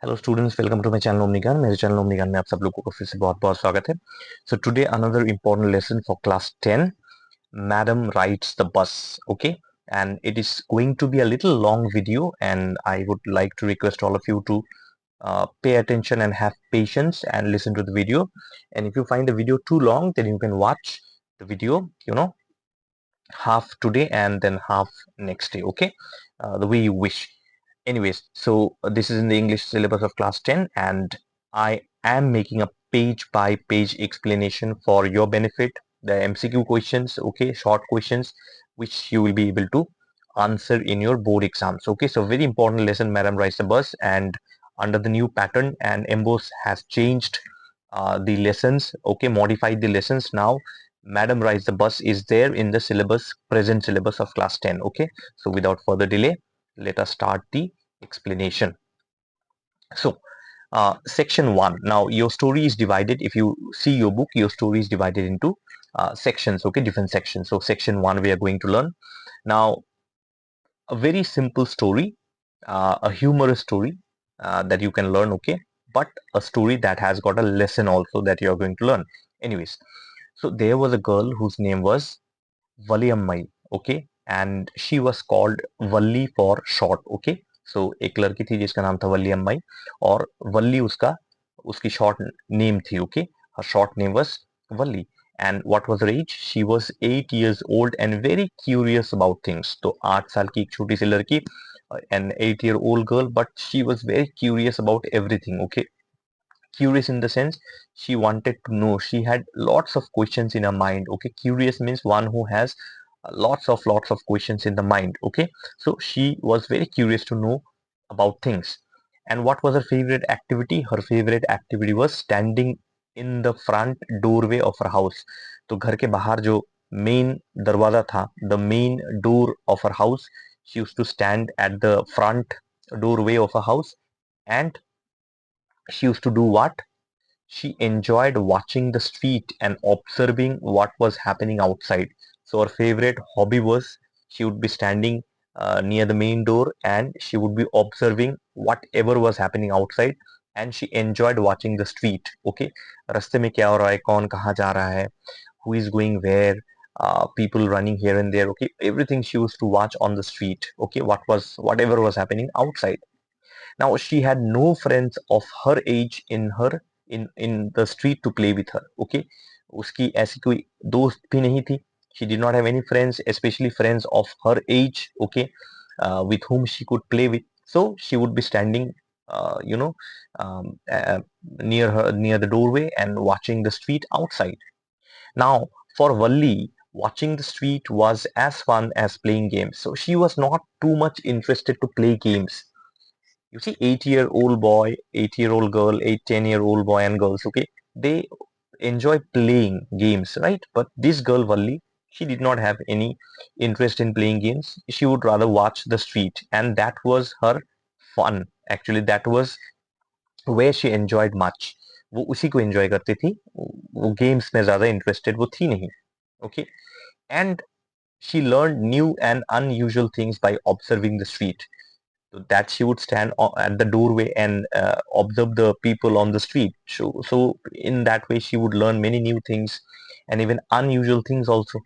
Hello students, welcome to my channel Omnigyan. मेरे channel ओमनिज्ञान में आप सब लोगों को फिर से बहुत बहुत स्वागत है। So today another important lesson for class 10. Madam rides the bus. Okay, and it is going to be a little long video, and I would like to request all of you to pay attention and have patience and listen to the video. And if you find the video too long, then you can watch the video, half today and then half next day. Okay, the way you wish. Anyways, so this is in the English syllabus of class 10, and I am making a page by page explanation for your benefit. The MCQ questions, okay, short questions, which you will be able to answer in your board exams. Okay, so very important lesson, Madam Rides the Bus, and under the new pattern, and MBOS has changed the lessons, okay, modified the lessons now. Madam Rides the Bus is there in the syllabus, present syllabus of class 10. Okay, so without further delay, let us start the explanation. So, section 1. Now, your story is divided. If you see your book, your story is divided into sections, okay, different sections. So, section 1, we are going to learn. Now, a very simple story, a humorous story that you can learn, okay, but a story that has got a lesson also that you are going to learn. Anyways, so there was a girl whose name was Valiammai, okay, and she was called Valli for short, okay. So एक लड़की थी जिसका नाम था वल्ली अम्माई, और वल्ली उसका उसकी short name थी, okay. Her short name was Valli. And what was her age? She was 8 years old and very curious about things. तो 8 साल की एक छोटी सी लड़की, an 8 year old girl, but she was very curious about everything, okay. Curious in the sense she wanted to know, she had lots of questions in her mind, okay. Curious means one who has lots of questions in the mind, okay. So she was very curious to know about things. And what was her favorite activity? Her favorite activity was standing in the front doorway of her house. तो घर के बाहर जो main दरवाजा था, the main door of her house, she used to stand at the front doorway of her house. And she used to do what? She enjoyed watching the street and observing what was happening outside. So her favorite hobby was, she would be standing near the main door and she would be observing whatever was happening outside, and she enjoyed watching the street. Okay, रास्ते में क्या हो रहा है, कौन कहाँ जा रहा है, who is going where, people running here and there. Okay, everything she used to watch on the street. Okay, whatever was happening outside. Now she had no friends of her age in the street to play with her. Okay, उसकी ऐसी कोई दोस्त भी नहीं थी. She did not have any friends, especially friends of her age. Okay, with whom she could play with. So she would be standing, uh, you know, um, uh, near the doorway and watching the street outside. Now, for Valli, watching the street was as fun as playing games. So she was not too much interested to play games. You see, 8 year old boy, 8 year old girl, 8, 10 year old boy and girls, okay, they enjoy playing games, right? But this girl, Valli, she did not have any interest in playing games. She would rather watch the street, and that was her fun. Actually, that was where she enjoyed much. वो उसी को enjoy करती थी, वो games में ज़्यादा interested वो थी नहीं, okay? And she learned new and unusual things by observing the street. So that she would stand at the doorway and observe the people on the street. So in that way, she would learn many new things and even unusual things also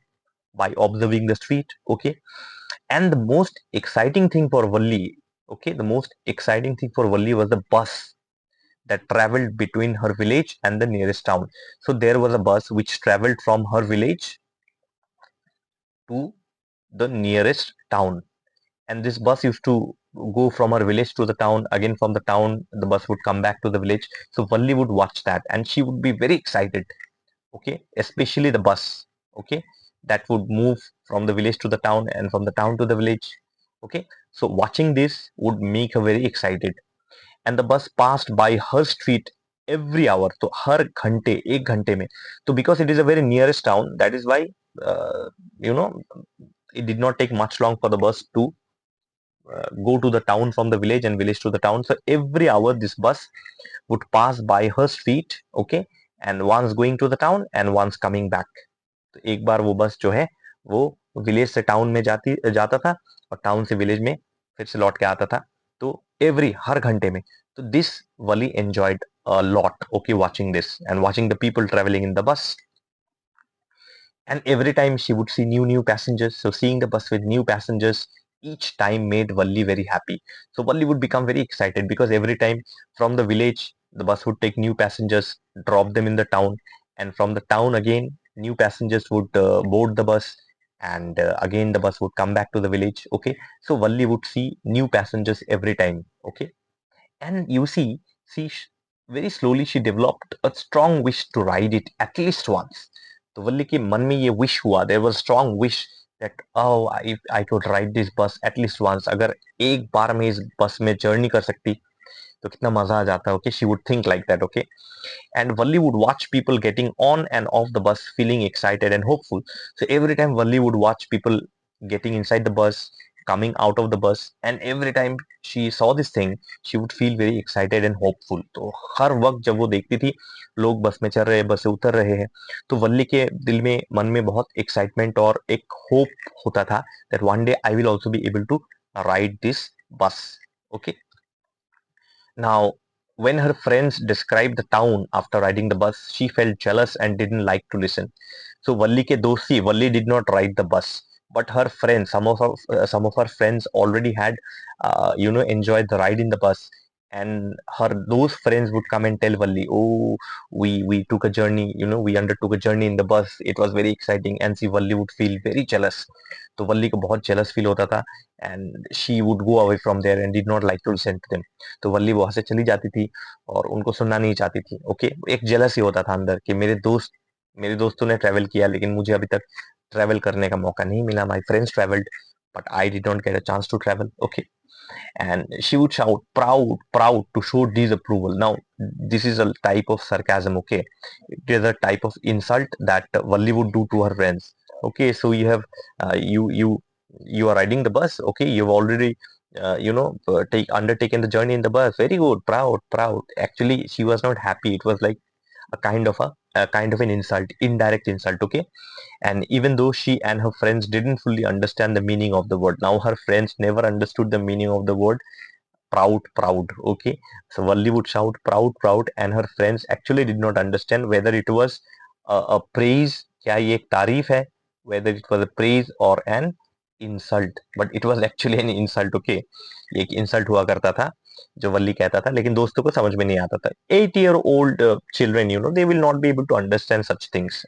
by observing the street. Okay. And the most exciting thing for Valli, okay, the most exciting thing for Valli was the bus that traveled between her village and the nearest town. So there was a bus which traveled from her village to the nearest town, and this bus used to go from her village to the town. Again, from the town the bus would come back to the village. So Valli would watch that and she would be very excited, okay, especially the bus, okay, that would move from the village to the town and from the town to the village. Okay, so watching this would make her very excited. And the bus passed by her street every hour, तो हर घंटे, एक घंटे में. So because it is a very nearest town, that is why, uh, you know it did not take much long for the bus to go to the town from the village and village to the town. So every hour this bus would pass by her street, okay, and once going to the town and once coming back. तो एक बार वो बस जो है वो village से town में जाता था और टाउन से विलेज में फिर से लौट के आता था. तो हर घंटे में. So this Wali enjoyed a lot, okay, watching this and watching the people traveling in the bus. And every time she would see new passengers, so seeing the bus with new passengers each time made Valli very happy. So Valli would become very excited because every time from the village the bus would take new passengers, drop them in the town, and from the town again new passengers would board the bus, and again the bus would come back to the village. Okay, so Valli would see new passengers every time. Okay, and you see very slowly she developed a strong wish to ride it at least once. तो वल्ली के मन में ये wish हुआ, there was strong wish that oh I could ride this bus at least once. अगर एक बार मैं इस बस में जर्नी कर सकती तो कितना मजा आ जाता. Okay, she would think like that. Okay, and Valli would watch people getting on and off the bus feeling excited and hopeful. So every time Valli would watch people getting inside the bus, coming out of the bus, and every time she saw this thing, she would feel very excited and hopeful. तो हर वक्त जब वो देखती थी लोग बस में चढ़ रहे हैं, बस से उतर रहे हैं, तो वल्ली के दिल में मन में बहुत एक्साइटमेंट और एक होप होता था that one day I will also be able to ride this bus. Okay. Now, when her friends described the town after riding the bus, she felt jealous and didn't like to listen. So Valli ke dosti, Valli did not ride the bus, but her friends, some of her friends already had, enjoyed the ride in the bus, and those friends would come and tell Valli, oh, we took a journey, we undertook a journey in the bus. It was very exciting, and see Valli would feel very jealous. तो वल्ली को बहुत jealous feel होता था, and she would go away from there and did not like to listen to them. तो वल्ली वहां से चली जाती थी और उनको सुनना नहीं चाहती थी. ओके, एक जेलस ही होता था अंदर कि मेरे दोस्तों ने ट्रेवल किया लेकिन मुझे अभी तक ट्रेवल करने का मौका नहीं मिला. My friends travelled but I did not get a chance to travel. Okay, and she would shout proud to show disapproval. Now this is a type of sarcasm. Okay, it is a type of insult that Valli would do to her friends. Okay, so you have you are riding the bus. Okay, you've already take undertaken the journey in the bus. Very good, proud. Actually she was not happy. It was like a kind of an insult, indirect insult. Okay, and even though she and her friends didn't fully understand the meaning of the word, now her friends never understood the meaning of the word proud. Okay, so Valli would shout proud, and her friends actually did not understand whether it was a praise, क्या ये एक तारीफ है, whether it was a praise or an insult, but it was actually an insult. Okay, ये एक insult हुआ करता था जो वल्ली कहता था लेकिन दोस्तों को समझ में नहीं आता था. 8-year old children, they will not be able to understand such things.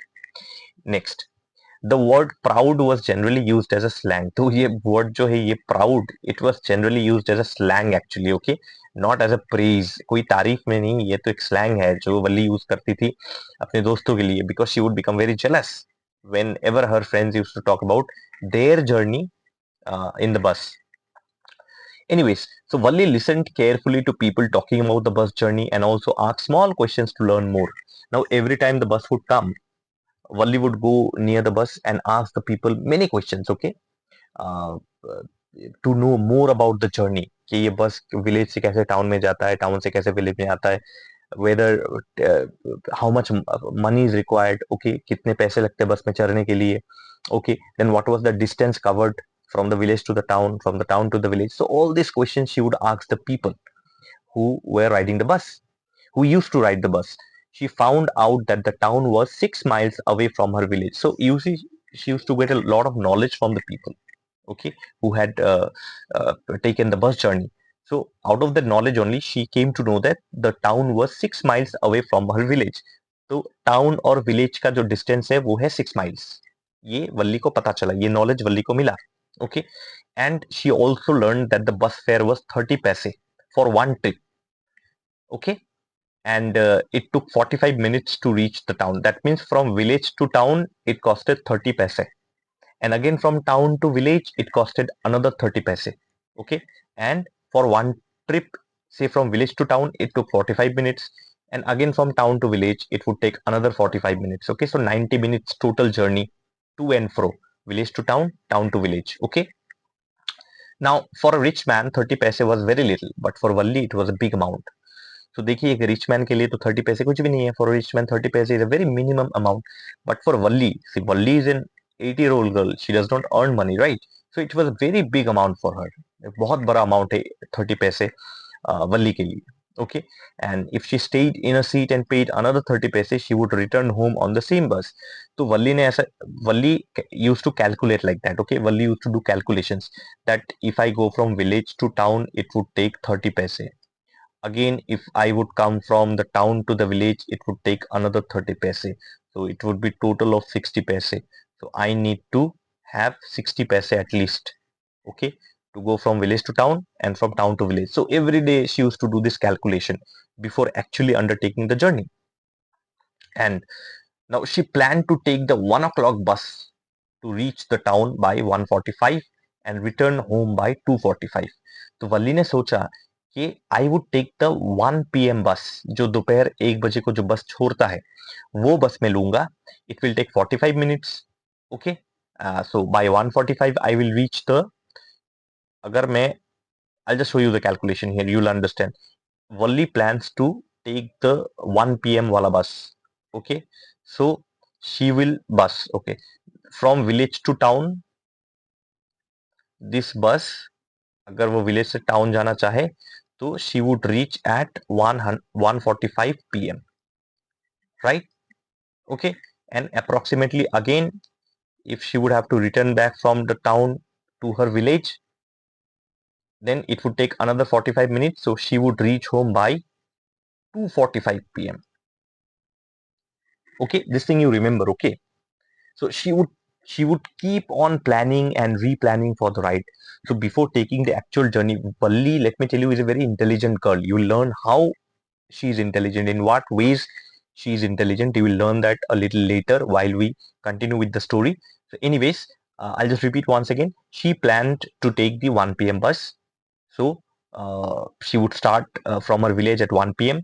Next, the word proud was generally used as a slang. तो ये word जो है ये proud, it was generally used as a slang actually. Okay, not as a praise. कोई तारीफ में नहीं, ये तो एक slang है जो वल्ली यूज करती थी अपने दोस्तों के लिए, because she would become very jealous whenever her friends used to talk about their journey in the bus. Anyways, so Valli listened carefully to people talking about the bus journey and also asked small questions to learn more. Now every time the bus would come, Valli would go near the bus and ask the people many questions. Okay, uh, to know more about the journey कि ये बस village से कैसे town में जाता है, town से कैसे विलेज में आता है, whether how much money is required. Okay, कितने पैसे लगते हैं बस में चढ़ने के लिए. Okay, then what was the distance covered from the village to the town, from the town to the village. So all these questions she would ask the people who were riding the bus, who used to ride the bus. She found out that the town was 6 miles away from her village. So you see, she used to get a lot of knowledge from the people, okay, who had uh, taken the bus journey. So out of that knowledge only, she came to know that the town was 6 miles away from her village. तो town और village का जो distance है वो है 6 miles. ये वल्ली को पता चला, ये नॉलेज वल्ली को मिला. Okay, and she also learn that the bus fair was 30 पैसे for one trip. Okay, and it took 45 minutes to reach the town. That means from village to town it costed 30 paise, and again from town to village it costed another 30 paise. Okay, and for one trip, say from village to town, it took 45 minutes, and again from town to village it would take another 45 minutes. Okay, so 90 minutes total journey to and fro, village to town, town to village. Okay, now for a rich man 30 paise was very little, but for Valli it was a big amount. तो देखिए एक rich man के लिए तो 30 पैसे कुछ भी नहीं है. For rich man 30 paise is a very minimum amount, but for Valli, see Valli is an 80-year-old girl, she does not earn money, right? So it was a very big amount for her. बहुत बड़ा अमाउंट है 30 पैसे. वल्ली के लिए. Okay, and if she stayed in a seat and paid another 30 paise, she would return home on the same bus. तो वल्ली ने ऐसा, वल्ली used to calculate like that. Okay, Valli used to do calculations that if I go from village to town, it would take 30 paise. Again, if I would come from the town to the village, it would take another 30 paise. So it would be total of 60 paise. So I need to have 60 paise at least. Okay, to go from village to town and from town to village. So every day she used to do this calculation before actually undertaking the journey. And now she planned to take the 1 o'clock bus to reach the town by 1:45 and return home by 2:45. तो वल्ली ने सोचा कि I would take the 1 PM बस, जो दोपहर 1 बजे को जो बस छोड़ता है वो बस में लूंगा. It will take 45 minutes. Okay, so by 1:45 I will reach the, अगर मैं, I'll just show you the calculation here, you'll understand. Valli plans to take the 1 PM wala bus. Okay, so she will bus, okay, from village to town. This bus, अगर वो village से town जाना चाहे तो she would reach at 1:45 PM, right? Okay, and approximately again, if she would have to return back from the town to her village, then it would take another 45 minutes, so she would reach home by 2:45 PM. Okay, this thing you remember. Okay, so she would keep on planning and replanning for the ride. So before taking the actual journey, Valli, let me tell you, is a very intelligent girl. You will learn how she's intelligent, in what ways she's intelligent. You will learn that a little later while we continue with the story. So anyways, I'll just repeat once again. She planned to take the 1 PM bus. So she would start from her village at 1 PM,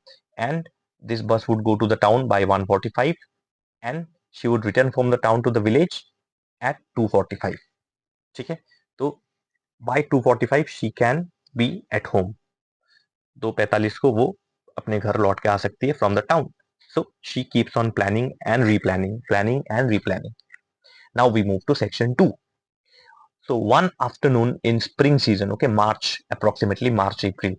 and this bus would go to the town by 1:45, and she would return from the town to the village at 2:45. ठीक है, तो by 2:45 she can be at home. 2:45 को वो अपने घर लौट के आ सकती है from the town. So she keeps on planning and replanning, planning and replanning. Now we move to section 2. So one afternoon in spring season, okay, March, approximately March, April,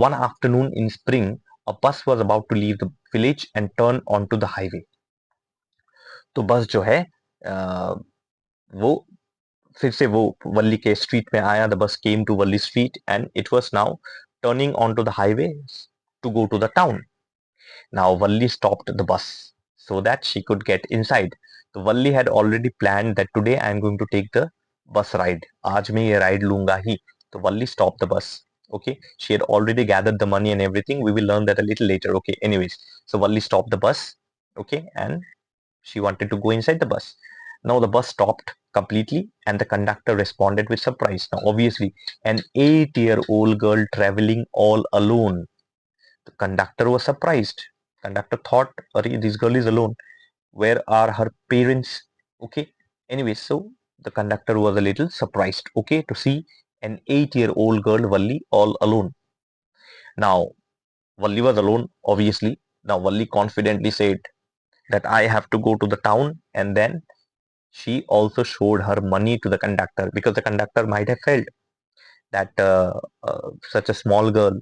one afternoon in spring, a bus was about to leave the village and turn onto the highway. तो बस जो है वो फिर से वो वल्ली के street में आया. The bus came to Valli street and it was now turning on to the highway to go to the town. Now Valli stopped the bus so that she could get inside. तो वल्ली had already planned that today I am going to take the bus ride. आज मैं ये ride लूंगा ही. तो वल्ली stopped the bus. Okay, she had already gathered the money and everything. We will learn that a little later. Okay, anyways, so Valli stopped the bus. Okay, and she wanted to go inside the bus. Now the bus stopped completely and the conductor responded with surprise. Now obviously an 8-year-old girl traveling all alone. The conductor was surprised. Conductor thought, this girl is alone. Where are her parents? Okay. Anyway, so the conductor was a little surprised, okay, to see an 8-year-old girl, Valli, all alone. Now, Valli was alone, obviously. Now, Valli confidently said that I have to go to the town, and then she also showed her money to the conductor, because the conductor might have felt that such a small girl,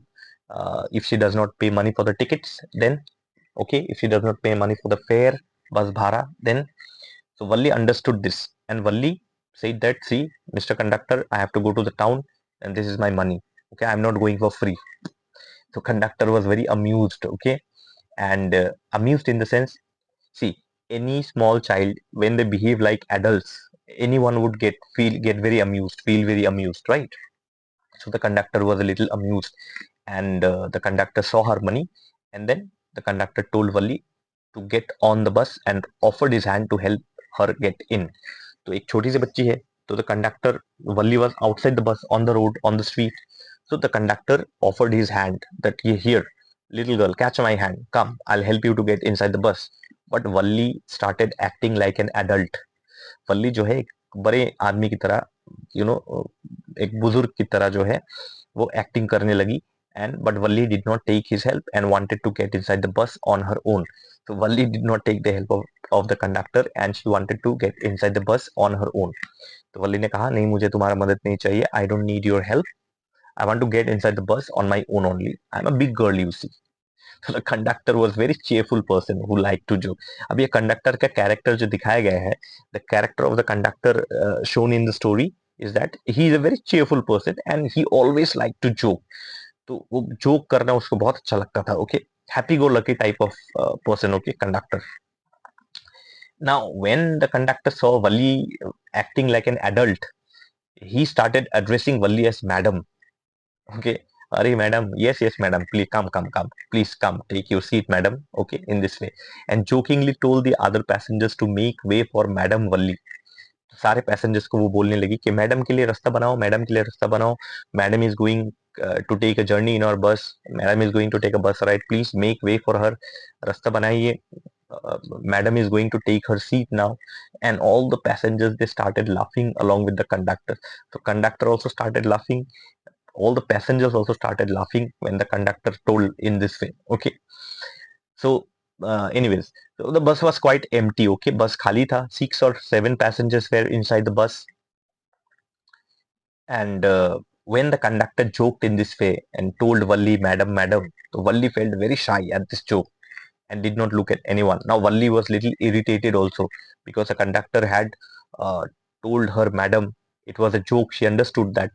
if she does not pay money for the tickets, then okay, if she does not pay money for the fare, bus bhara, then so Valli understood this, and Valli said that, see, Mr. Conductor, I have to go to the town, and this is my money. Okay, I'm not going for free. So conductor was very amused. Okay, and amused in the sense, see, any small child, when they behave like adults, anyone would get very amused, feel very amused, right? So the conductor was a little amused, and the conductor saw her money, and then the conductor told Valli to get on the bus and offered his hand to help her get in. तो एक छोटी सी बच्ची है, तो the conductor, Valli was outside the bus on the road, on the street. So the conductor offered his hand that, here, little girl, catch my hand, come, I'll help you to get inside the bus. But Valli started acting like an adult. वल्ली जो है एक बड़े आदमी की तरह, एक बुजुर्ग की तरह जो है वो एक्टिंग करने लगी. And but Valli did not take his help and wanted to get inside the bus on her own. So Valli did not take the help of the conductor and she wanted to get inside the bus on her own. तो वल्ली ने कहा, नहीं, मुझे तुम्हारा मदद नहीं चाहिए, I don't need your help. I want to get inside the bus on my own only. I'm a big girl, you see. So the conductor was very cheerful person who liked to joke. अब ये conductor का character जो दिखाया गया है, the character of the conductor shown in the story is that he is a very cheerful person and he always liked to joke. तो वो joke करना उसको बहुत अच्छा लगता था. Okay, happy go lucky type of person. Okay, conductor. Now when the conductor saw Valli acting like an adult, he started addressing Valli as madam. Okay. Are madam, yes, madam, please come, please come, take your seat, madam. Okay, in this way, and jokingly told the other passengers to make way for Madam Valli. सारे passengers को वो बोलने लगी कि madam के लिए रास्ता बनाओ, मैडम के लिए रास्ता बनाओ, madam is going to take a journey in our bus, madam is going to take a bus ride, please make way for her, रास्ता बनाइए, madam is going to take her seat now. And all the passengers, they started laughing along with the conductor. So conductor also started laughing, all the passengers also started laughing when the conductor told in this way. Okay, so anyways, so the bus was quite empty. Okay, bus khali tha, 6 or 7 passengers were inside the bus. And when the conductor joked in this way and told Valli, madam, so Valli felt very shy at this joke and did not look at anyone. Now Valli was little irritated also because the conductor had uh, told her madam. It was a joke. She understood that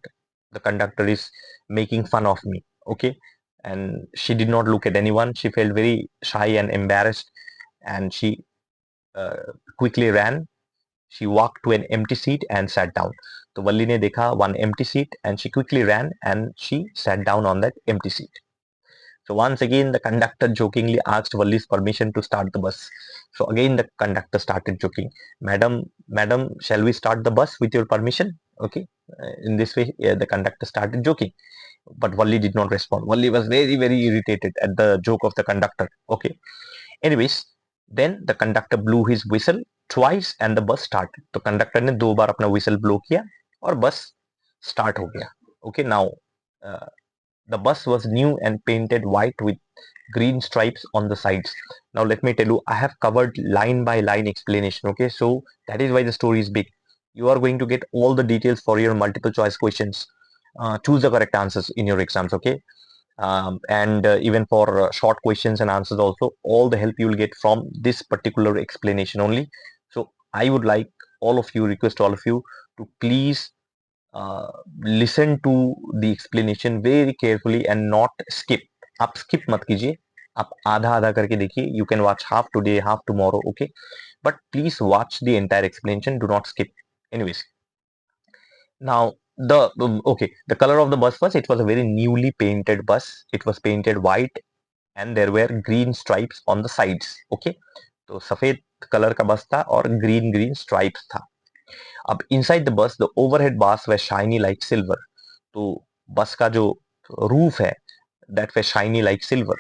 the conductor is making fun of me. Okay, and she did not look at anyone. She felt very shy and embarrassed, and she uh, quickly ran. She walked to an empty seat and sat down. So Valli ne dekha one empty seat, and she quickly ran and she sat down on that empty seat. So once again, the conductor jokingly asked Valli's permission to start the bus. So again, the conductor started joking, Madam, shall we start the bus with your permission? Okay. In this way, the conductor started joking. But Valli did not respond. Valli was very, very irritated at the joke of the conductor. Okay. Anyways, then the conductor blew his whistle twice and the bus started. तो conductor ने 2 बार अपना whistle blow किया और bus start हो गया. Okay, now uh, the bus was new and painted white with green stripes on the sides. Now let me tell you, I have covered line by line explanation. Okay, so that is why the story is big. You are going to get all the details for your multiple choice questions. Choose the correct answers in your exams. Okay, and even for short questions and answers also, all the help you will get from this particular explanation only. So I would like all of you, request all of you to please uh, listen to the explanation very carefully and not skip. आप skip मत कीजिए, आप आधा आधा करके देखिए. You can watch half today, half tomorrow, okay, but please watch the entire explanation, do not skip. Anyways, now the color of the bus was, it was a very newly painted bus. It was painted white and there were green stripes on the sides. Okay, तो सफेद colour का बस था और green green stripes था. अब inside the bus the overhead bars were shiny like silver. तो bus का जो रूफ है, that were shiny like silver.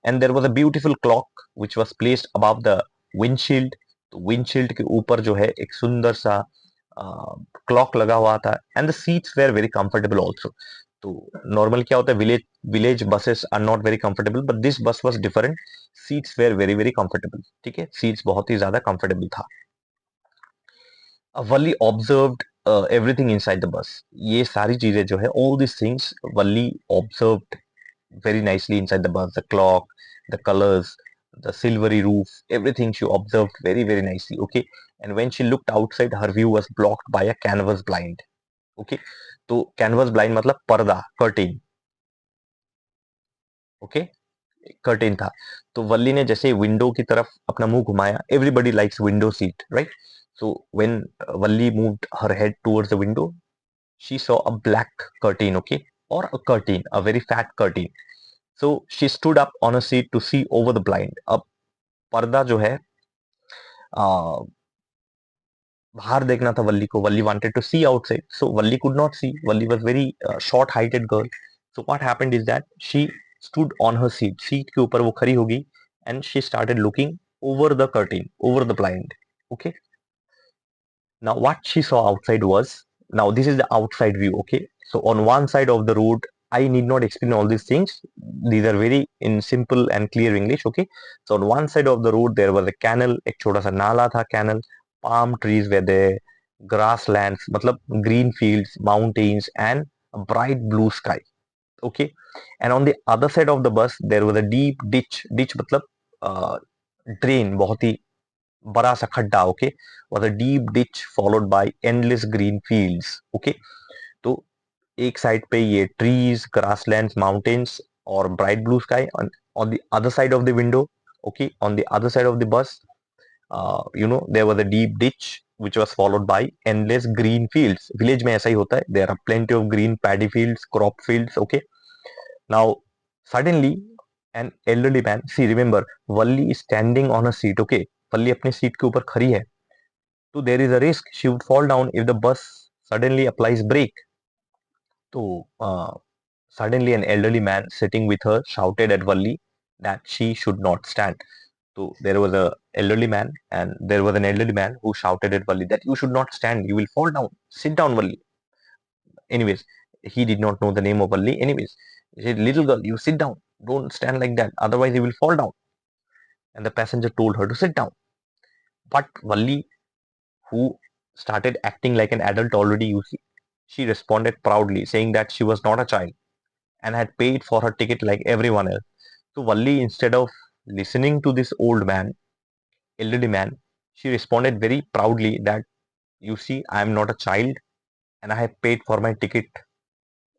And there was a beautiful clock which was placed above the windshield. तो windshield के ऊपर जो है एक सुंदर सा क्लॉक लगा हुआ था. And the seats were very comfortable also. तो नॉर्मल क्या होता है, village village buses are not very comfortable, but this bus was different. Seats were very very comfortable. ठीक है, सीट्स बहुत ही ज्यादा कंफर्टेबल था. Valli observed everything inside the bus. ये सारी चीजें जो है, all this things Valli observed very nicely inside the bus. The clock, the colors, the silvery roof, everything she observed very, very nicely. Okay. And when she looked outside, her view was blocked by a canvas blind. Okay. तो canvas blind मतलब पर्दा, curtain. Okay. Curtain था. तो वल्ली ने जैसे window की तरफ अपना मुंह घुमाया, everybody likes window seat, right? So when Valli moved her head towards the window, she saw a black curtain. Okay, or a curtain, a very fat curtain. So she stood up on a seat to see over the blind. अब पर्दा जो है, बाहर देखना था वल्ली को. वल्ली wanted to see outside, so Valli could not see. Valli was very short heighted girl. So what happened is that she stood on her seat. Seat के ऊपर वो खड़ी हो गई and she started looking over the curtain, over the blind. Okay. Now what she saw outside was, now this is the outside view. Okay, so on one side of the road, I need not explain all these things, these are very in simple and clear English. Okay, so on one side of the road there was a canal, एक छोटा सा नाला था, canal, palm trees were there, grasslands मतलब green fields, mountains and a bright blue sky. Okay, and on the other side of the bus there was a deep ditch मतलब drain, बहुत ही बड़ा सा खड्डा. Okay, was a deep ditch followed by endless green fields. Okay, तो एक side पे ये trees, grasslands, mountains और bright blue sky. On the other side of the window, okay, on the other side of the bus, there was a deep ditch which was followed by endless green fields. Village में ऐसा ही होता है. There are plenty of green paddy fields, crop fields. Okay, now suddenly an elderly man, see remember Valli is standing on a seat. Okay, Valli अपने seat के ऊपर खड़ी है. So there is a risk she would fall down if the bus suddenly applies brake. So suddenly an elderly man sitting with her shouted at Valli that she should not stand. So there was a elderly man, and there was an elderly man who shouted at Valli that you should not stand, you will fall down. Sit down, Valli. Anyways, he did not know the name of Valli. Anyways, he said, little girl, you sit down. Don't stand like that, otherwise you will fall down. And the passenger told her to sit down. But Valli, who started acting like an adult already, you see, she responded proudly, saying that she was not a child and had paid for her ticket like everyone else. So Valli, instead of listening to this elderly man, she responded very proudly that, you see, I am not a child and I have paid for my ticket.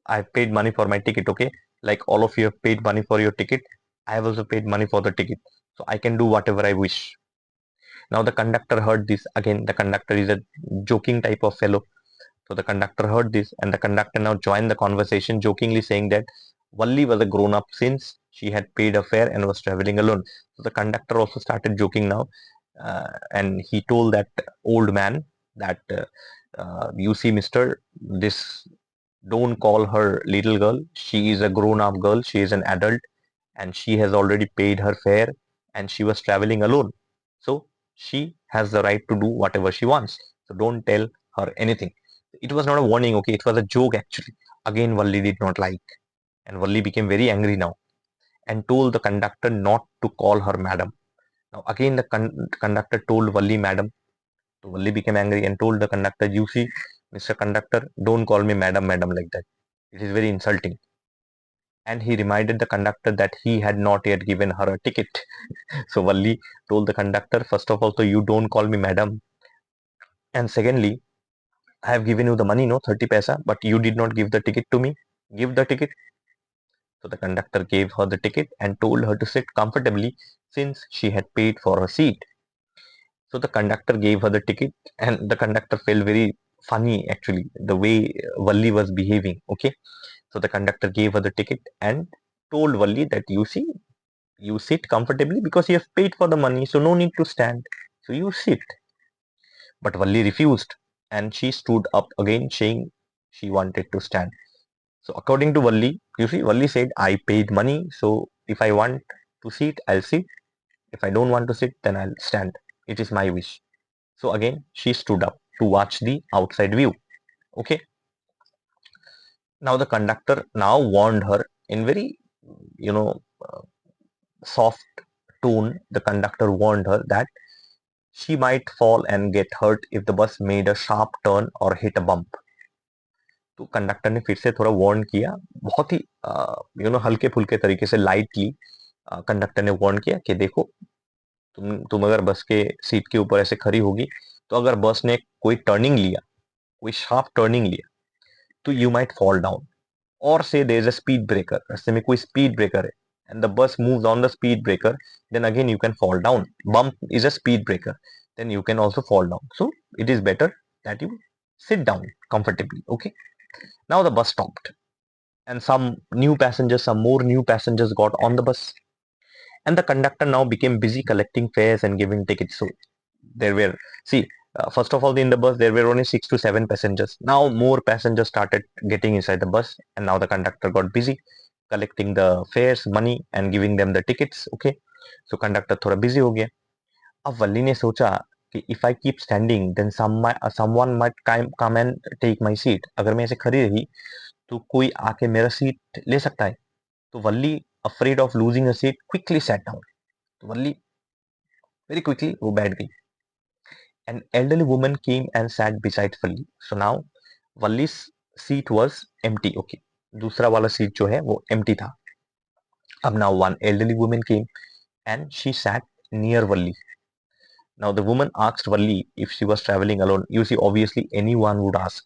I have paid money for my ticket, okay? Like all of you have paid money for your ticket, I have also paid money for the ticket. So I can do whatever I wish. Now the conductor heard this. Again, the conductor is a joking type of fellow. So the conductor heard this, and the conductor now joined the conversation, jokingly saying that Valli was a grown up since she had paid a fare and was traveling alone. So the conductor also started joking now, and he told that old man that, you see, mister, this, don't call her little girl. She is a grown up girl. She is an adult, and she has already paid her fare, and she was traveling alone. So she has the right to do whatever she wants. So don't tell her anything. It was not a warning, okay? It was a joke actually. Again, Valli did not like, and Valli became very angry now and told the conductor not to call her madam. Now, again, the conductor told Valli madam. So Valli became angry and told the conductor, you see, Mr. Conductor, don't call me madam, madam like that. It is very insulting. And he reminded the conductor that he had not yet given her a ticket. So Valli told the conductor, first of all, so you don't call me madam. And secondly, I have given you the money, no, 30 paisa, but you did not give the ticket to me. Give the ticket. So the conductor gave her the ticket and told her to sit comfortably since she had paid for her seat. So the conductor gave her the ticket, and the conductor felt very funny actually, the way Valli was behaving. Okay. So the conductor gave her the ticket and told Valli that, you see, you sit comfortably because you have paid for the money, so no need to stand. So you sit. But Valli refused, and she stood up again, saying she wanted to stand. So according to Valli, you see, Valli said, I paid money, so if I want to sit, I'll sit. If I don't want to sit, then I'll stand. It is my wish. So again, she stood up to watch the outside view. Okay. Now the conductor now warned her in very, you know, soft tone. The conductor warned her that she might fall and get hurt if the bus made a sharp turn or hit a bump. तो conductor ने फिर से थोड़ा warn किया, बहुत ही हल्के फुल्के तरीके से, लाइटली कंडक्टर ने वार्न किया कि देखो, तुम अगर बस के सीट के ऊपर ऐसे खड़ी होगी, तो अगर बस ने कोई टर्निंग लिया, कोई शार्प टर्निंग लिया, तो यू माइट फॉल डाउन. और से there is a speed breaker, रास्ते में कोई स्पीड ब्रेकर है, and the bus moves on the speed breaker, then again you can fall down. Bump is a speed breaker, then you can also fall down. So it is better that you sit down comfortably. Okay. Now the bus stopped, and some more new passengers got on the bus, and the conductor now became busy collecting fares and giving tickets. So there were, see, first of all, in the bus there were only 6 to 7 passengers. Now more passengers started getting inside the bus, and now the conductor got busy collecting the fares, money, and giving them the tickets. Okay, so conductor थोड़ा busy हो गया. अब वल्ली ने सोचा कि if I keep standing, then someone might come and take my seat. अगर मैं ऐसे खड़ी रही, तो कोई आके मेरा सीट ले सकता है. तो वल्ली, afraid of losing a seat, quickly sat down. तो वल्ली very quickly वो बैठ गई. An elderly woman came and sat beside Valli. So now Valli seat was empty. Okay, दूसरा वाला seat जो है वो empty था. अब now one elderly woman came and she sat near Valli. Now the woman asked Valli if she was traveling alone. You see, obviously anyone would ask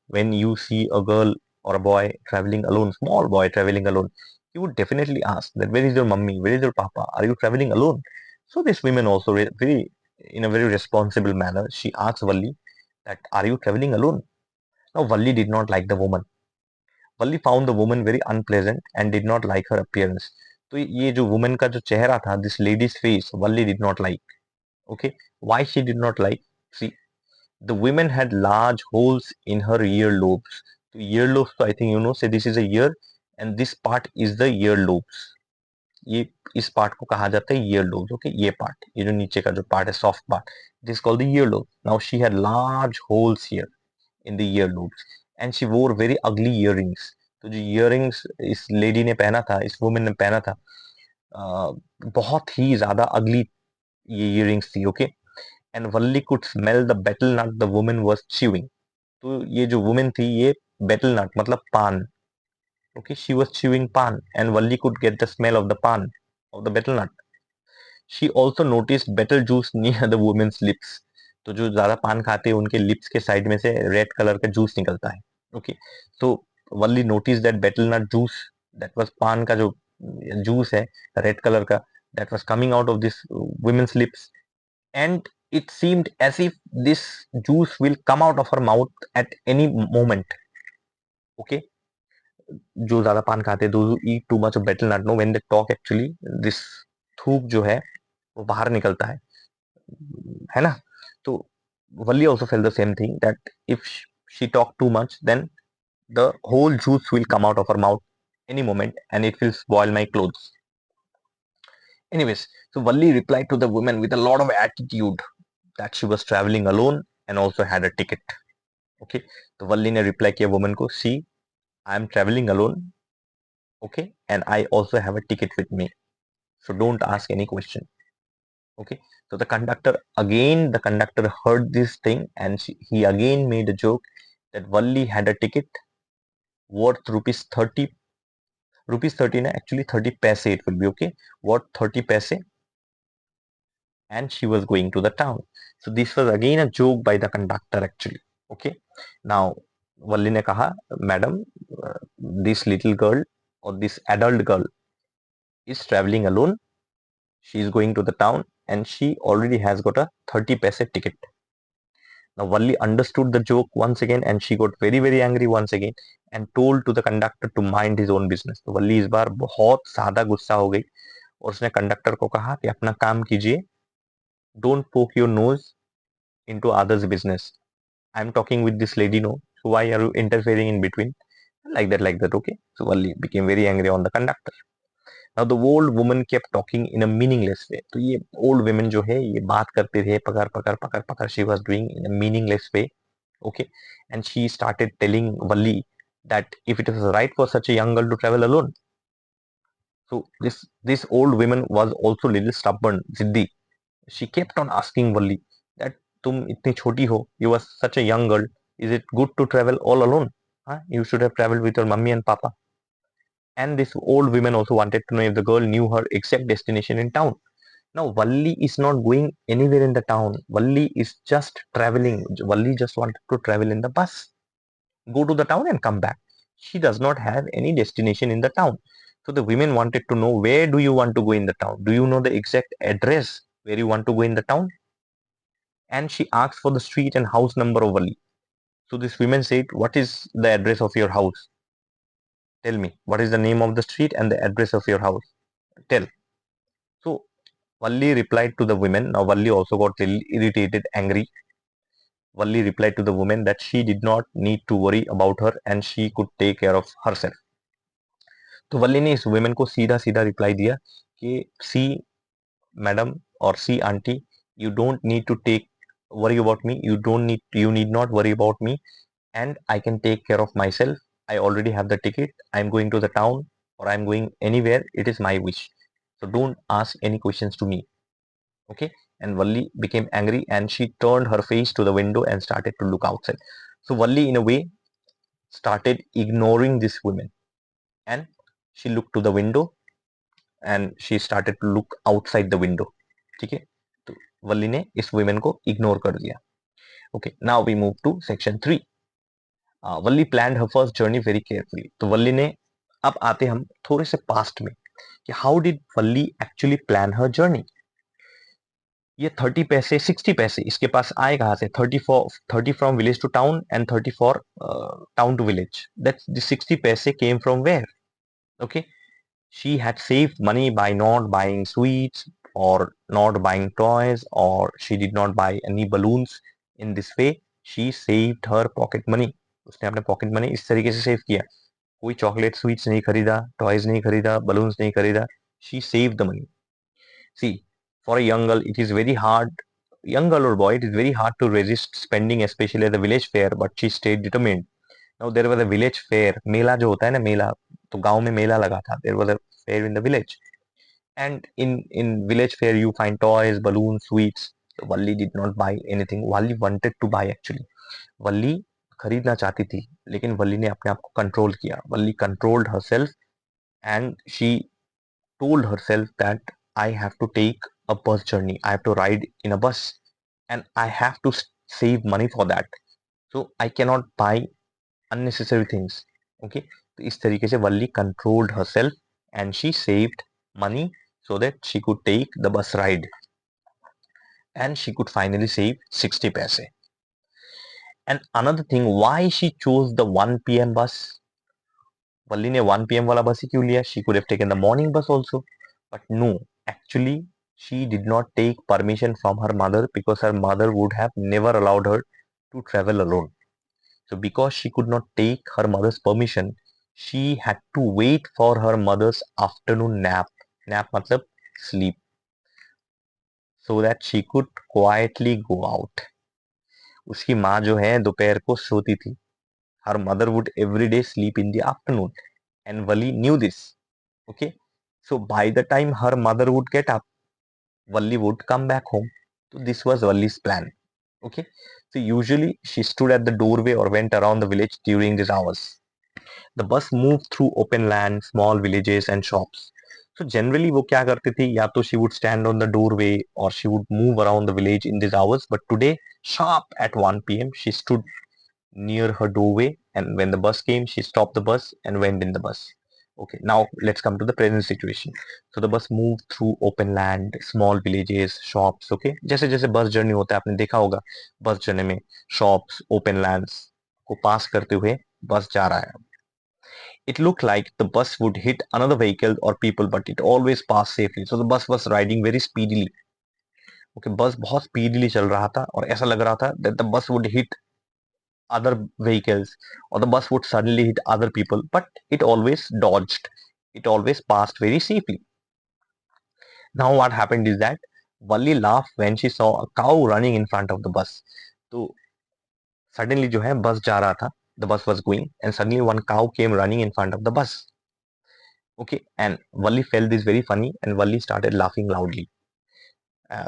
when you see a girl or a boy traveling alone, small boy traveling alone, you would definitely ask that where is your mummy, where is your papa, are you traveling alone? So this woman also very in a very responsible manner she asked Valli that are you traveling alone? Now Valli did not like the woman. Valli found the woman very unpleasant and did not like her appearance. तो ये जो woman का जो चेहरा था, this lady's face, Valli did not like. Okay, why she did not like? See, the women had large holes in her earlobes. So earlobes, so I think you know, say this is a ear and this part is the earlobes. ये इस part को कहा जाता है earlobes. Okay, ये part, ये जो नीचे का जो पार्ट है, soft part, it is called the earlobe. Now she had large holes here in the earlobes and she wore very ugly earrings. तो जो earrings इस lady ने पहना था, इस woman ने पहना था, बहुत ही ज्यादा ugly ये earrings थी. Okay, and Valli could smell the betel nut the woman was chewing. तो ये जो woman थी ये betel nut मतलब पान. Okay, she was chewing pan and Valli could get the smell of the pan of the betel nut. She also noticed betel juice near the woman's lips. तो जो ज्यादा पान खाते हैं उनके लिप्स के साइड में से रेड कलर का जूस निकलता है. Okay, so Valli notice that betel nut juice, that was paan का जो जूस है रेड कलर का, that was coming out of this women's lips and it seemed as if this juice will come out of her mouth at any moment. Okay, जो ज्यादा पान खाते हैं, those who eat too much of betel nut, no, when they talk actually this थूक जो है वो बाहर निकलता है ना. तो Valli also felt the same thing that if she talked too much then the whole juice will come out of her mouth any moment and it will spoil my clothes. Anyways, so Valli replied to the woman with a lot of attitude that she was traveling alone and also had a ticket. Okay, तो वल्ली ने reply किया woman को, see I am travelling alone, okay, and I also have a ticket with me, so don't ask any question. Okay, so the conductor heard this thing and he again made a joke that Valli had a ticket worth rupees 30. Rupees 30 na, actually 30 paise it will be. Okay, worth 30 paise, and she was going to the town. So this was again a joke by the conductor actually. Okay, now Valli ने कहा, madam, this little girl or this adult girl is traveling alone. She is going to the town and she already has got a 30 paise ticket. Now Valli understood the joke once again and she got very very angry once again and told to the conductor to mind his own business. तो वल्ली इस बार बहुत ज्यादा गुस्सा हो गई और उसने conductor को कहा कि अपना काम कीजिए, don't poke your nose into others business. I am talking with this lady, no, so why are you interfering in between? Like that. Okay, so Valli became very angry on the conductor. Now the old woman kept talking in a meaningless way. तो ये old women जो है ये बात करते थे पकड़ पकड़ पकड़ पकड़, she was doing in a meaningless way. Okay, and she started telling Valli that if it was right for such a young girl to travel alone. So this old woman was also little stubborn, ziddi. She kept on asking Valli that तुम इतनी छोटी हो, you were such a young girl, is it good to travel all alone? Huh? You should have traveled with your mummy and papa. And this old woman also wanted to know if the girl knew her exact destination in town. Now Valli is not going anywhere in the town. Valli is just traveling. Valli just wanted to travel in the bus, go to the town and come back. She does not have any destination in the town. So the women wanted to know, where do you want to go in the town? Do you know the exact address where you want to go in the town? And she asked for the street and house number of Valli. So this woman said, what is the address of your house? Tell me, what is the name of the street and the address of your house? Tell. So Valli replied to the women. Now Valli also got irritated, angry. Valli replied to the woman that she did not need to worry about her and she could take care of herself. तो वल्ली ने इस women को सीधा सीधा reply दिया कि see madam और see aunty, you don't need to take worry about me, you need not worry about me and I can take care of myself. I already have the ticket, I'm going to the town or I'm going anywhere, it is my wish, so don't ask any questions to me. Okay, and Valli became angry and she turned her face to the window and started to look outside. So Valli in a way started ignoring this woman, and she looked to the window and she started to look outside the window. ठीक है, तो वल्ली ने इस women को ignore कर दिया. Okay, now we move to section 3. Valli planned her first journey very carefully. तो वल्ली ने, अब आते हम थोड़े से पास्ट में कि how did Valli actually plan her journey. ये 30 पैसे 60 पैसे इसके पास आए कहाँ से? 30 from village to town and 30 for town to village. That the 60 paise came from where? Okay, she had saved money by not buying sweets or not buying toys, or she did not buy any balloons. In this way she saved her pocket money. उसने अपने pocket money इस तरीके से save किया. कोई chocolate sweets नहीं खरीदा, toys नहीं खरीदा, बलून्स नहीं खरीदा. She save the money. See, for a young girl, it is very hard, young girl or boy, it is very hard to resist spending, especially at the village fair, but she stayed determined. Now there was a village fair, मेला जो होता है ना, मेला, तो गांव में मेला लगा था. There was a fair in the village, and in village fair you find toys, balloons, sweets. So Valli did not buy anything. Valli wanted to buy actually. Valli खरीदना चाहती थी, लेकिन वल्ली ने अपने आप को कंट्रोल किया. वल्ली controlled herself and she told herself that I have to take a bus journey. I have to ride in a bus and I have to save money for that. So I cannot buy unnecessary things. Okay. तो इस तरीके से वल्ली controlled herself and she saved money so that she could take the bus ride and she could finally save 60 paise. And another thing, why she chose the 1 p.m. bus? वल्ली ने 1 p.m. वाला बस ही क्यों लिया? She could have taken the morning bus also. But no, actually she did not take permission from her mother because her mother would have never allowed her to travel alone. So because she could not take her mother's permission, she had to wait for her mother's afternoon nap. Nap matlab sleep. So that she could quietly go out. उसकी माँ जो है दोपहर को सोती थी. Her mother would every day sleep in the afternoon, and Valli knew this. Okay, so by the time her mother would get up, Valli would come back home. So this was Valli's plan. Okay, so usually she stood at the doorway or went around the village during these hours. The bus moved through open land, small villages and shops. So generally वो क्या करती थी, या तो she would stand on the doorway or she would move around the village in these hours. But today, sharp at 1 p.m., she stood near her doorway, and when the bus came, she stopped the bus and went in the bus. Okay, now let's come to the present situation. So the bus moved through open land, small villages, shops. Okay, जैसे जैसे bus journey होता है, आपने देखा होगा bus journey में shops, open lands को पास करते हुए बस जा रहा है. It looked like the bus would hit another vehicle or people, but it always passed safely. So the bus was riding very speedily. Okay, बस बहुत speedily चल रहा था और ऐसा लग रहा था that the bus would hit other vehicles or the bus would suddenly hit other people, but it always dodged. It always passed very safely. Now what happened is that Valli laughed when she saw a cow running in front of the bus. तो suddenly जो है बस जा रहा था, the bus was going, and suddenly one cow came running in front of the bus. Okay, and Valli felt this very funny, and Valli started laughing loudly.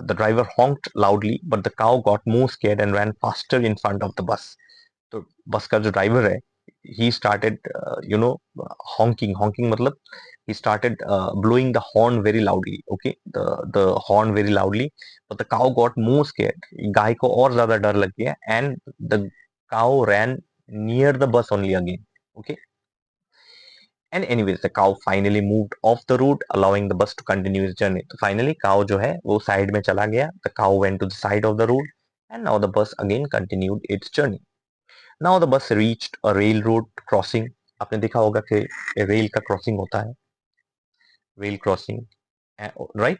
The driver honked loudly, but the cow got more scared and ran faster in front of the bus. तो bus का जो driver है, he started honking मतलब he started blowing the horn very loudly. Okay, the horn very loudly, but the cow got more scared. गाय को और ज्यादा डर लग गया, and the cow ran near the bus only again. Okay, and anyways the cow finally moved off the road, allowing the bus to continue its journey. तो finally cow जो है वो side में चला गया. The cow went to the side of the road, and now the bus again continued its journey. Now the bus reached a railroad crossing. आपने देखा होगा कि रेल का क्रॉसिंग होता है, rail crossing, right.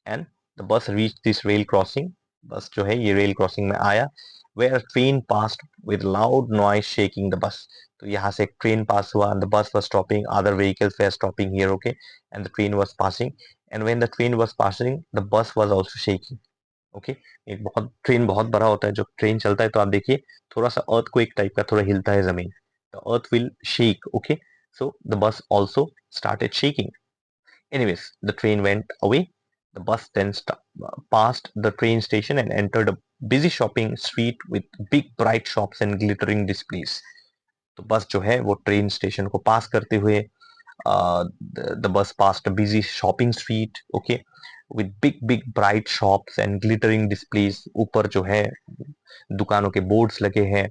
And the bus reach this rail crossing. Bus जो है ये रेल क्रॉसिंग में आया. Where train passed with loud noise shaking the bus. तो यहाँ से एक ट्रेन पास हुआ, the bus was stopping, other vehicles were stopping here. Okay, and the train was passing, and when the train was passing the bus was also shaking. Okay, एक बहुत train बहुत बड़ा होता है, जो ट्रेन चलता है तो आप देखिए थोड़ा सा अर्थ को एक टाइप का थोड़ा हिलता है जमीन, the earth will shake. Okay, so the bus also started shaking. Anyways, the train went away. The bus then passed the train station and entered a busy shopping street with big bright shops and glittering displays. तो बस जो है वो train station को पास करते हुए the bus passed a busy shopping street, okay, with big bright shops and glittering displays. ऊपर जो है दुकानों के बोर्ड्स लगे हैं,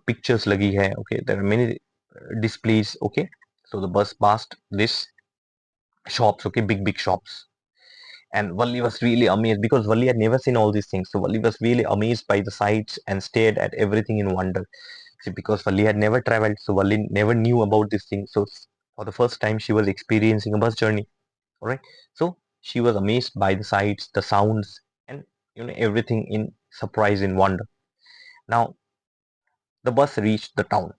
पिक्चर्स लगी है, okay, there are many displays, okay. So the bus passed this shops, okay, big shops. And Valli was really amazed because Valli had never seen all these things. So Valli was really amazed by the sights and stared at everything in wonder. See, because Valli had never traveled, so Valli never knew about this thing. So for the first time, she was experiencing a bus journey. All right. So she was amazed by the sights, the sounds, and everything in surprise and wonder. Now the bus reached the town.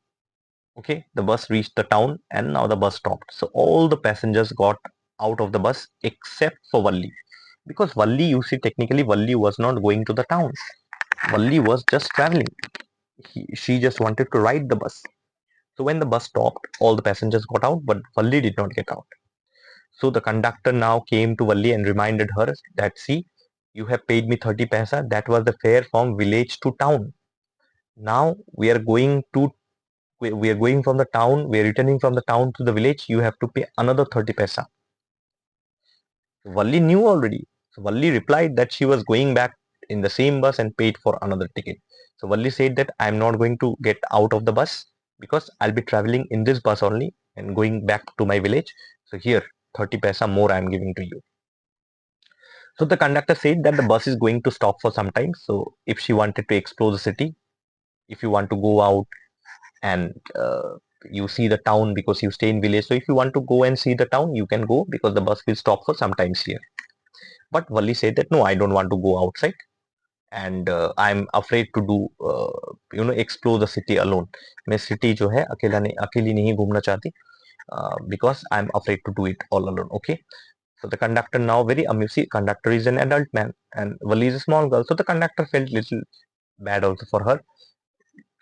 Okay, the bus reached the town, and now the bus stopped. So all the passengers got out of the bus except for Valli. Because Valli, you see, technically Valli was not going to the town. Valli was just traveling. She just wanted to ride the bus. So when the bus stopped, all the passengers got out, but Valli did not get out. So the conductor now came to Valli and reminded her that, see, you have paid me 30 paisa. That was the fare from village to town. Now we are going from the town. We are returning from the town to the village. You have to pay another 30 paisa. Valli knew already. So Valli replied that she was going back in the same bus and paid for another ticket. So Valli said that I am not going to get out of the bus because I'll be traveling in this bus only and going back to my village. So here, 30 paisa more I am giving to you. So the conductor said that the bus is going to stop for some time. So if she wanted to explore the city, if you want to go out and you see the town because you stay in village. So if you want to go and see the town, you can go because the bus will stop for some times here. But Valli said that no, I don't want to go outside, and I'm afraid to do explore the city alone. मैं city जो है अकेली नहीं घूमना चाहती because I'm afraid to do it all alone. Okay. So the conductor now very amused. See, conductor is an adult man and Valli is a small girl. So the conductor felt little bad also for her,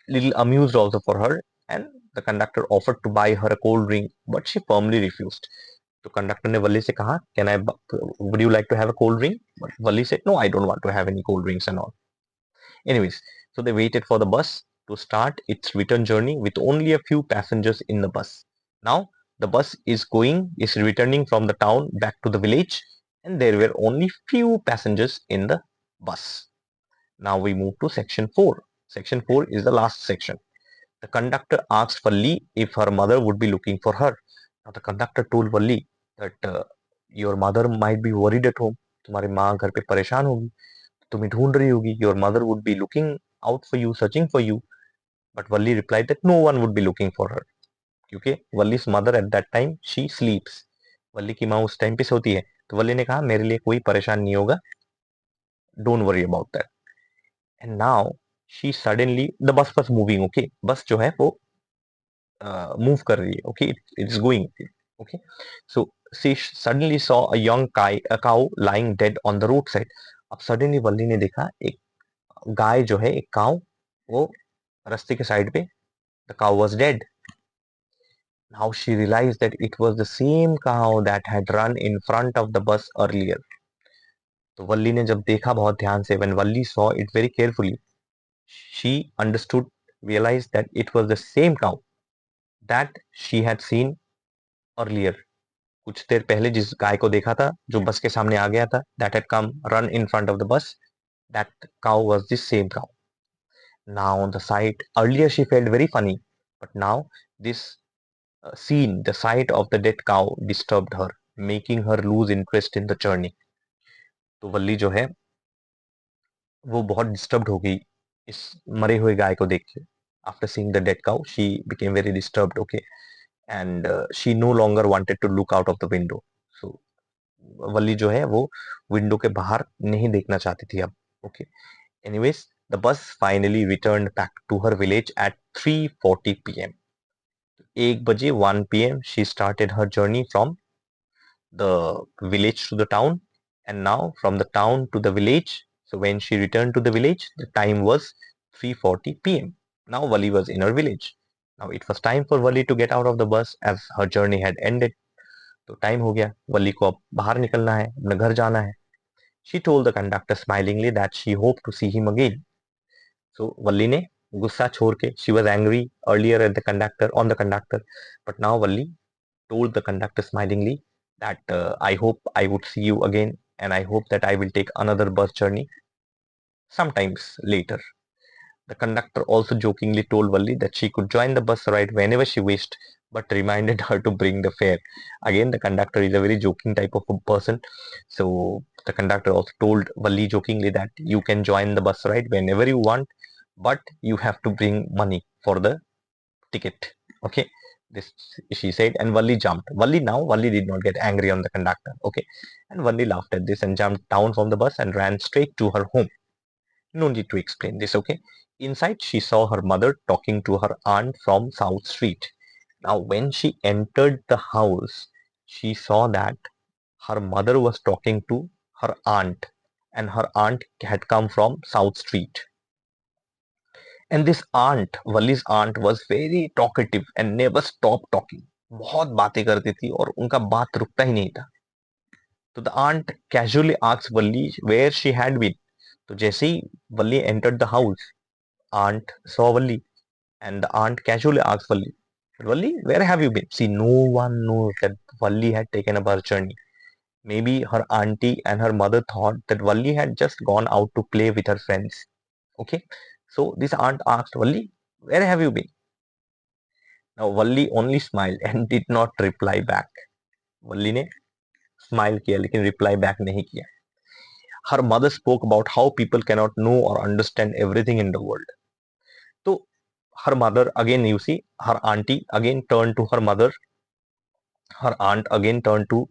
little amused also for her, and the conductor offered to buy her a cold drink, but she firmly refused. तो conductor ने वली से कहा can I would you like to have a cold drink but Valli said no I don't want to have any cold drinks and all anyways so they waited for the bus to start its return journey with only a few passengers in the bus. Now the bus is returning from the town back to the village and there were only few passengers in the bus. Now we move to section 4. Section 4 is the last section. The conductor asked Valli if her mother would be looking for her. Now the conductor told Valli that your mother might be worried at home. तुम्हारी माँ घर पे परेशान होगी, तुम्हें ढूंढ रही होगी. Your mother would be looking out for you, searching for you. But Valli replied that no one would be looking for her. क्योंकि Valli's mother at that time she sleeps. वल्ली की माँ उस टाइम पे सोती है. तो वल्ली ने कहा मेरे लिए कोई परेशान नहीं होगा. Don't worry about that. And now she suddenly the bus was moving. Okay, बस जो है वो move कर रही है. Okay, it's going. Okay, so she suddenly saw a cow lying dead on the roadside. अब suddenly वल्ली ने देखा एक गाय जो है एक काउ वो रास्ते के साइड पे the cow was dead. Now she realized that it was the same cow that had run in front of the bus earlier. तो वल्ली ने जब देखा बहुत ध्यान से when Valli saw it very carefully she understood realized that it was the same cow that she had seen earlier. कुछ देर पहले जिस गाय को देखा था जो बस के सामने आ गया था that had come run in front of the bus, that cow was the same cow. Now the sight earlier she felt very funny, but now this scene, the sight of the dead cow disturbed her, making her lose interest in the journey. तो वल्ली जो है वो बहुत disturbed हो गई इस मरे हुए गाय को देख के. After seeing the dead cow, she became very disturbed. Okay, and she no longer wanted to look out of the window. So वल्ली जो है वो विंडो के बाहर नहीं देखना चाहती थी अब. Okay. Anyways the bus finally returned back to her village at 3:40 p.m. 1 बजे 1 p.m. she started her journey from the village to the town and now from the town to the village. So when she returned to the village the time was 3:40 p.m. Now Wali was in her village. Now it was time for Wali to get out of the bus as her journey had ended. तो time हो गया वली को अब बाहर निकलना है अपने घर जाना है. She told the conductor smilingly that she hoped to see him again. So वल्ली ने गुस्सा छोड़ के, she was angry earlier at the conductor, on the conductor, but now Valli told the conductor smilingly that I hope I would see you again, and I hope that I will take another bus journey sometimes later. The conductor also jokingly told Valli that she could join the bus ride whenever she wished, but reminded her to bring the fare. Again, the conductor is a very joking type of a person. So the conductor also told Valli jokingly that you can join the bus ride whenever you want, but you have to bring money for the ticket. Okay. This she said, and Valli jumped. Valli did not get angry on the conductor. Okay. And Valli laughed at this and jumped down from the bus and ran straight to her home. No need to explain this, okay? Inside, she saw her mother talking to her aunt from South Street. Now, when she entered the house, she saw that her mother was talking to her aunt, and her aunt had come from South Street. And this aunt, Wally's aunt, was very talkative and never stopped talking. बहुत बातें करती थी और उनका बात रुकता ही नहीं था. So the aunt casually asked Walli where she had been. तो जैसे ही Walli entered the house, aunt saw Valli, and the aunt casually asked Valli, Valli, where have you been? See, no one knows that Valli had taken a bus journey. Maybe her auntie and her mother thought that Valli had just gone out to play with her friends. Okay, so this aunt asked Valli, where have you been? Now Valli only smiled and did not reply back. Valli ने smile किया लेकिन reply back नहीं किया. Her mother spoke about how people cannot know or understand everything in the world. So her mother again, you see, her auntie again turned to her mother. Her aunt again turned to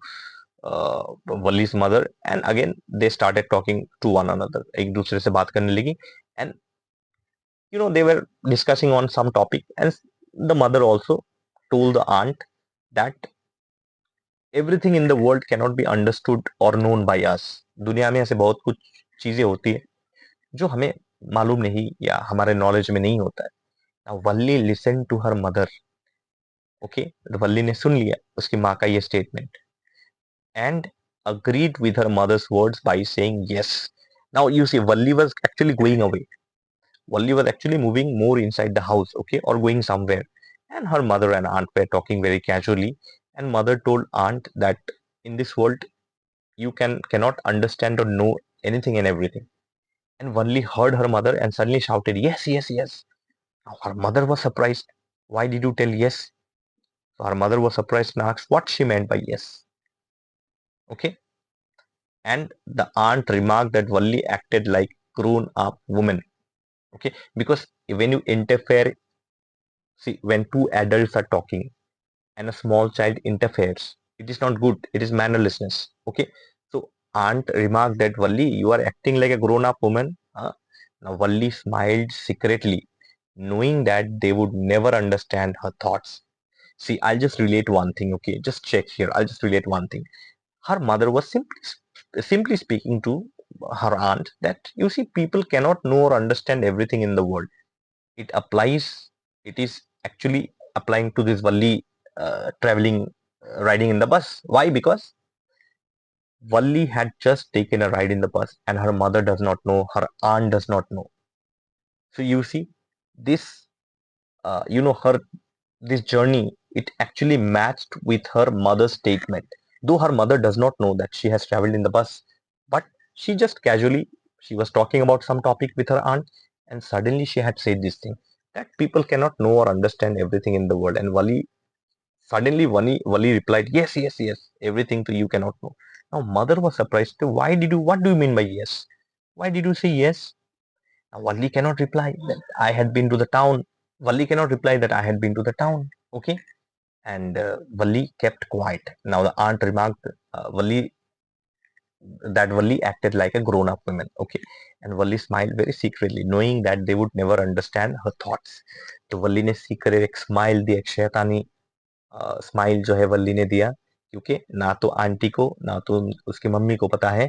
Wally's mother, and again they started talking to one another. एक दूसरे से बात करने लगी, and they were discussing on some topic, and the mother also told the aunt that everything in the world cannot be understood or known by us. दुनिया में ऐसे बहुत कुछ चीजें होती है जो हमें मालूम नहीं या हमारे नॉलेज में नहीं होता है. Now Valli listened to her mother. Okay, Valli ने सुन लिया उसकी माँ का ये statement and agreed with her mother's words by saying yes. Now you see, Valli was actually going away. Valli was actually moving more inside the house, okay, or going somewhere. And her mother and aunt were talking very casually. And mother told aunt that in this world you cannot understand or know anything and everything. And Valli heard her mother and suddenly shouted, "Yes, yes, yes." Now her mother was surprised. Why did you tell yes? So her mother was surprised and asked what she meant by yes. Okay. And the aunt remarked that Valli acted like grown up woman. Okay, because when you interfere, see, when two adults are talking and a small child interferes, it is not good, it is mannerlessness. Okay, so aunt remarked that Valli, you are acting like a grown up woman. Now Valli smiled secretly, knowing that they would never understand her thoughts. See, I'll just relate one thing, okay, just check here, I'll just relate one thing. Her mother was simply speaking to her aunt that you see, people cannot know or understand everything in the world. It applies, it is actually applying to this Valli traveling, riding in the bus. Why? Because Valli had just taken a ride in the bus and her mother does not know, her aunt does not know. So you see, this, her this journey, it actually matched with her mother's statement. Though her mother does not know that she has traveled in the bus, but she just casually, she was talking about some topic with her aunt, and suddenly she had said this thing that people cannot know or understand everything in the world. And Valli replied, "Yes, yes, yes, everything to you cannot know." Now, mother was surprised. What do you mean by yes? Why did you say yes? Now, Valli cannot reply that I had been to the town. Valli cannot reply that I had been to the town. Okay, and Valli kept quiet. Now the aunt remarked Valli acted like a grown-up woman. Okay, and Valli smiled very secretly, knowing that they would never understand her thoughts. तो वल्ली ने सीख कर एक smile दी, एक शैतानी smile जो है वल्ली ने दिया, क्योंकि ना तो आंटी को ना तो उसकी मम्मी को पता है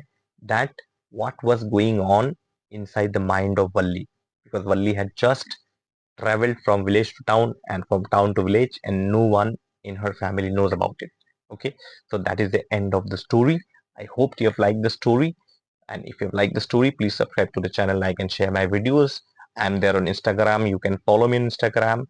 that what was going on inside the mind of Valli, because Valli had just traveled from village to town and from town to village, and no one in her family knows about it. Okay, so that is the end of the story. I hope you have liked the story, and if you have liked the story, please subscribe to the channel, like and share my videos. I'm there on Instagram. You can follow me on Instagram,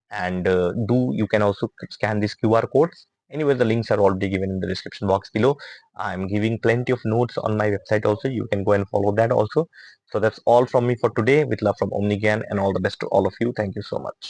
and you can also scan these QR codes. Anyway, the links are already given in the description box below. I'm giving plenty of notes on my website also. You can go and follow that also. So that's all from me for today. With love from Omnigyan, and all the best to all of you. Thank you so much.